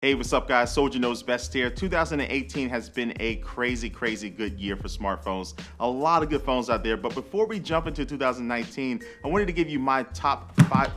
Hey, what's up, guys? Soldier knows best here. 2018 has been a crazy, crazy good year for smartphones. A lot of good phones out there. But before we jump into 2019, I wanted to give you my top five.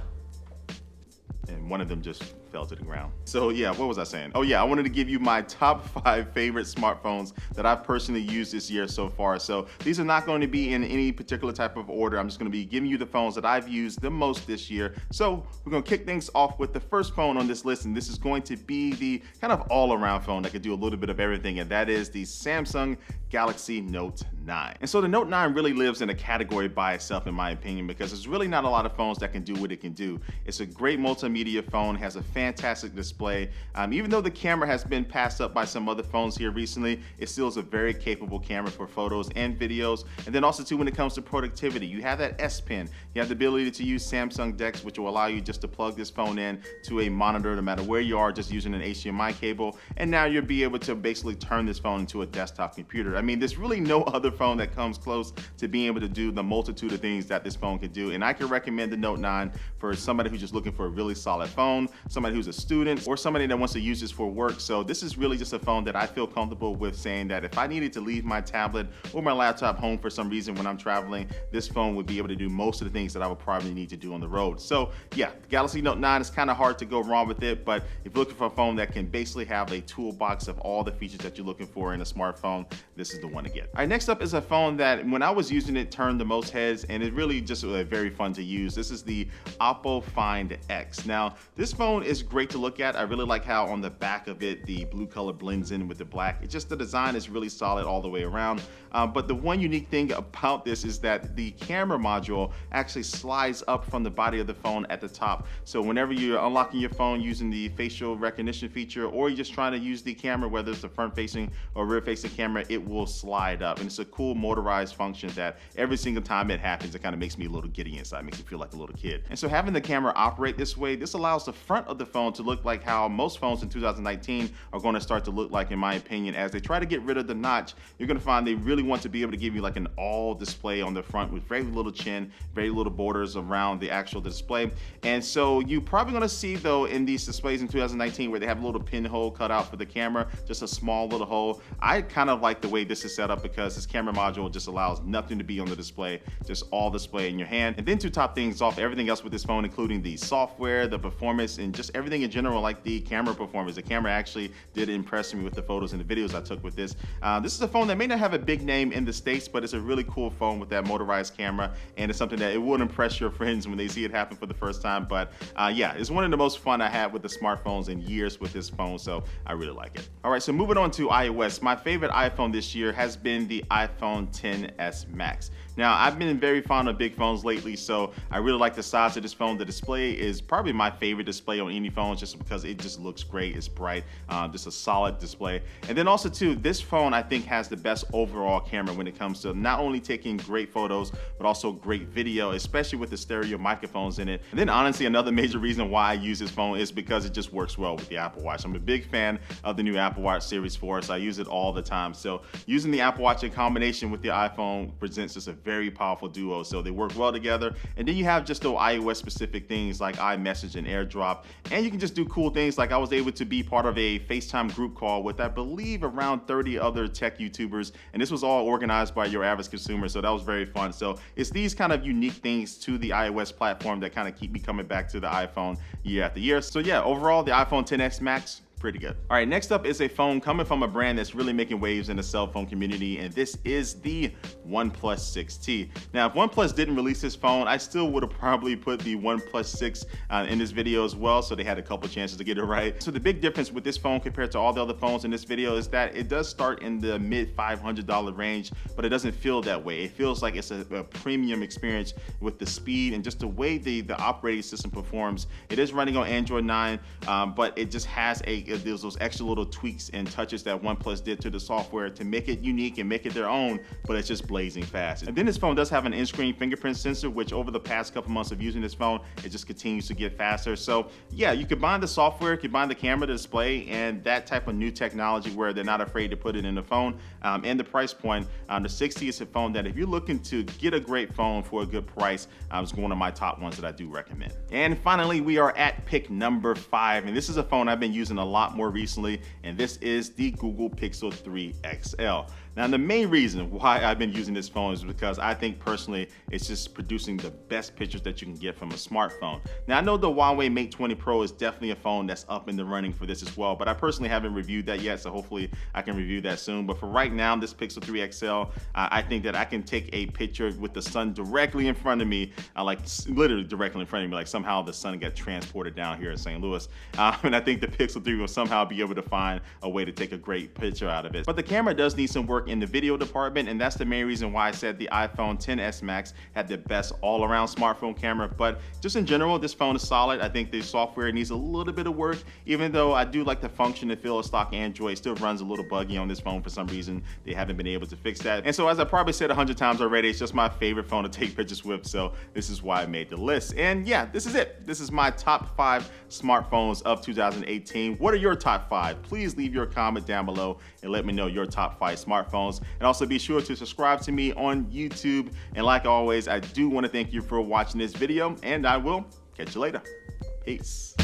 And one of them just fell to the ground. So yeah, what was I saying? Oh yeah, I wanted to give you my top 5 favorite smartphones that I've personally used this year so far. So these are not going to be in any particular type of order. I'm just going to be giving you the phones that I've used the most this year. So we're going to kick things off with the first phone on this list, and this is going to be the kind of all-around phone that could do a little bit of everything, and that is the Samsung Galaxy Note 9. And so the Note 9 really lives in a category by itself, in my opinion, because there's really not a lot of phones that can do what it can do. It's a great multimedia phone, has a fantastic display. Even though the camera has been passed up by some other phones here recently, it still is a very capable camera for photos and videos. And then also too, when it comes to productivity, you have that S Pen. You have the ability to use Samsung DeX, which will allow you just to plug this phone in to a monitor no matter where you are, just using an HDMI cable. And now you'll be able to basically turn this phone into a desktop computer. I mean, there's really no other phone that comes close to being able to do the multitude of things that this phone can do. And I can recommend the Note 9 for somebody who's just looking for a really solid phone, somebody who's a student, or somebody that wants to use this for work. So this is really just a phone that I feel comfortable with saying that if I needed to leave my tablet or my laptop home for some reason when I'm traveling, this phone would be able to do most of the things that I would probably need to do on the road. So yeah, the Galaxy Note 9 is kind of hard to go wrong with it, but if you're looking for a phone that can basically have a toolbox of all the features that you're looking for in a smartphone, this is the one to get. All right, next up is a phone that when I was using it turned the most heads, and it really just very fun to use. This is the Oppo Find X. Now, this phone is great to look at. I really like how on the back of it, the blue color blends in with the black. It's just the design is really solid all the way around. But the one unique thing about this is that the camera module actually slides up from the body of the phone at the top. So whenever you're unlocking your phone using the facial recognition feature, or you're just trying to use the camera, whether it's the front facing or rear facing camera, it will slide up. And it's a cool motorized function that every single time it happens, it kind of makes me a little giddy inside, makes me feel like a little kid. And so having the camera operate this way, this allows the front of the phone to look like how most phones in 2019 are going to start to look like, in my opinion. As they try to get rid of the notch, you're going to find they really want to be able to give you like an all display on the front with very little chin, very little borders around the actual display. And so you're probably going to see though in these displays in 2019 where they have a little pinhole cut out for the camera, just a small little hole. I kind of like the way this is set up because this camera module just allows nothing to be on the display, just all display in your hand. And then to top things off, everything else with this phone, including the software, the performance, and just everything in general, like the camera performance. The camera actually did impress me with the photos and the videos I took with this. This is a phone that may not have a big name in the States, but it's a really cool phone with that motorized camera, and it's something that it would impress your friends when they see it happen for the first time. But yeah, it's one of the most fun I had with the smartphones in years with this phone, so I really like it. All right, so moving on to iOS. My favorite iPhone this year has been the iPhone XS Max. Now, I've been very fond of big phones lately, so I really like the size of this phone. The display is probably my favorite display on any phone just because it just looks great. It's bright, just a solid display. And then also too, this phone I think has the best overall camera when it comes to not only taking great photos, but also great video, especially with the stereo microphones in it. And then honestly, another major reason why I use this phone is because it just works well with the Apple Watch. I'm a big fan of the new Apple Watch Series 4, so I use it all the time. So using the Apple Watch in combination with the iPhone presents just a very powerful duo, so they work well together. And then you have just the iOS specific things like iMessage and AirDrop, and you can just do cool things like I was able to be part of a FaceTime group call with I believe around 30 other tech YouTubers, and this was all organized by your average consumer, so that was very fun. So it's these kind of unique things to the iOS platform that kind of keep me coming back to the iPhone year after year. So yeah, overall the iPhone XS Max, pretty good. All right, next up is a phone coming from a brand that's really making waves in the cell phone community, and this is the OnePlus 6T. Now, if OnePlus didn't release this phone, I still would have probably put the OnePlus 6 in this video as well, so they had a couple chances to get it right. So the big difference with this phone compared to all the other phones in this video is that it does start in the mid $500 range, but it doesn't feel that way. It feels like it's a premium experience with the speed and just the way the operating system performs. It is running on Android 9, but it just has there's those extra little tweaks and touches that OnePlus did to the software to make it unique and make it their own, but it's just blazing fast. And then this phone does have an in-screen fingerprint sensor, which over the past couple months of using this phone, it just continues to get faster. So yeah, you combine the software, combine the camera, the display, and that type of new technology where they're not afraid to put it in the phone, and the price point. The 60 is a phone that if you're looking to get a great phone for a good price, it's one of my top ones that I do recommend. And finally, we are at pick number 5, and this is a phone I've been using a lot lot more recently, and this is the Google Pixel 3 XL. Now, the main reason why I've been using this phone is because I think personally it's just producing the best pictures that you can get from a smartphone. Now, I know the Huawei Mate 20 Pro is definitely a phone that's up in the running for this as well, but I personally haven't reviewed that yet, so hopefully I can review that soon. But for right now, this Pixel 3 XL, I think that I can take a picture with the sun directly in front of me, like literally directly in front of me, like somehow the sun got transported down here in St. Louis. And I think the Pixel 3 will somehow be able to find a way to take a great picture out of it. But the camera does need some work in the video department, and that's the main reason why I said the iPhone XS Max had the best all-around smartphone camera. But just in general, this phone is solid. I think the software needs a little bit of work, even though I do like the function and feel of stock Android. It still runs a little buggy on this phone for some reason. They haven't been able to fix that. And so, as I probably said 100 times already, it's just my favorite phone to take pictures with, so this is why I made the list. And yeah, this is it. This is my top 5 smartphones of 2018. What are your top 5? Please leave your comment down below and let me know your top 5 smartphones. And also be sure to subscribe to me on YouTube. And like always, I do want to thank you for watching this video, and I will catch you later. Peace.